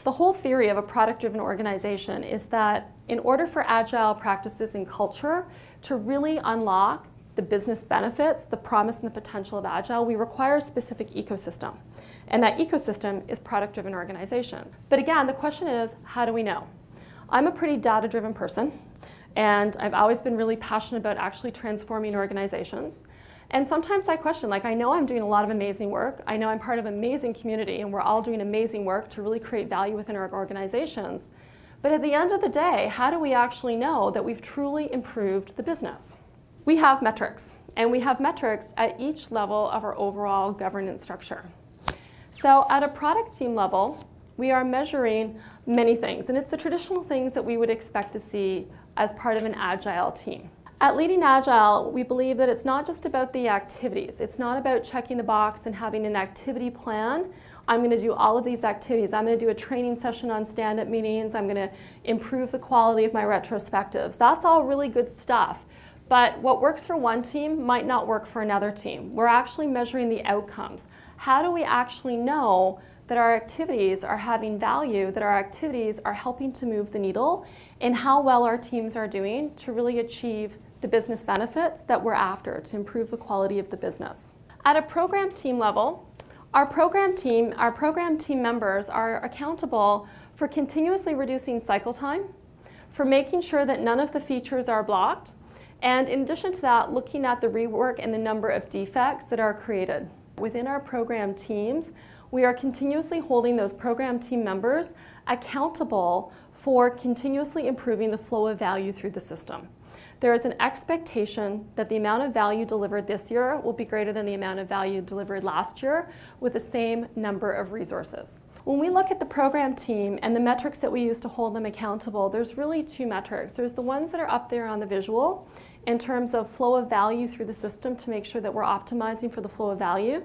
The whole theory of a product-driven organization is that in order for agile practices and culture to really unlock the business benefits, the promise and the potential of agile, we require a specific ecosystem. And that ecosystem is product-driven organizations. But again, the question is, how do we know? I'm a pretty data-driven person, and I've always been really passionate about actually transforming organizations. And sometimes I question, like, I know I'm doing a lot of amazing work. I know I'm part of an amazing community, and we're all doing amazing work to really create value within our organizations. But at the end of the day, how do we actually know that we've truly improved the business? We have metrics, and we have metrics at each level of our overall governance structure. So at a product team level, we are measuring many things, and it's the traditional things that we would expect to see as part of an agile team. At Leading Agile, we believe that it's not just about the activities. It's not about checking the box and having an activity plan. I'm going to do all of these activities. I'm going to do a training session on stand-up meetings. I'm going to improve the quality of my retrospectives. That's all really good stuff. But what works for one team might not work for another team. We're actually measuring the outcomes. How do we actually know that our activities are having value, that our activities are helping to move the needle, and how well our teams are doing to really achieve the business benefits that we're after to improve the quality of the business? At a program team level, our program team members are accountable for continuously reducing cycle time, for making sure that none of the features are blocked, and in addition to that, looking at the rework and the number of defects that are created. Within our program teams, we are continuously holding those program team members accountable for continuously improving the flow of value through the system. There is an expectation that the amount of value delivered this year will be greater than the amount of value delivered last year with the same number of resources. When we look at the program team and the metrics that we use to hold them accountable, there's really two metrics. There's the ones that are up there on the visual in terms of flow of value through the system to make sure that we're optimizing for the flow of value.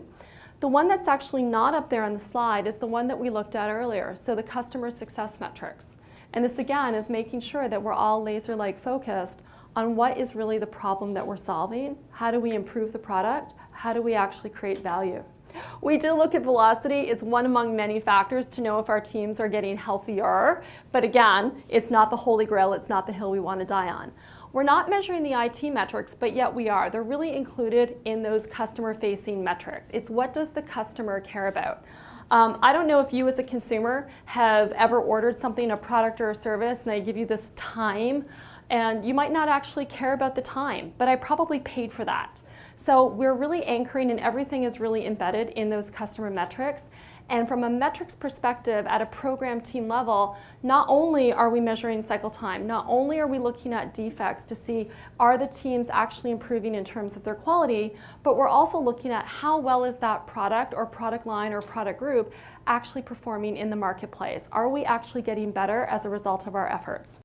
The one that's actually not up there on the slide is the one that we looked at earlier, so the customer success metrics. And this again is making sure that we're all laser-like focused on what is really the problem that we're solving, how do we improve the product, how do we actually create value. We do look at velocity. It's one among many factors to know if our teams are getting healthier, but again, it's not the holy grail, it's not the hill we want to die on. We're not measuring the IT metrics, but yet we are. They're really included in those customer-facing metrics. It's what does the customer care about. I don't know if you as a consumer have ever ordered something, a product or a service, and they give you this time, and you might not actually care about the time, but I probably paid for that. So we're really anchoring, and everything is really embedded in those customer metrics. And from a metrics perspective at a program team level, not only are we measuring cycle time, not only are we looking at defects to see are the teams actually improving in terms of their quality, but we're also looking at how well is that product or product line or product group actually performing in the marketplace. Are we actually getting better as a result of our efforts?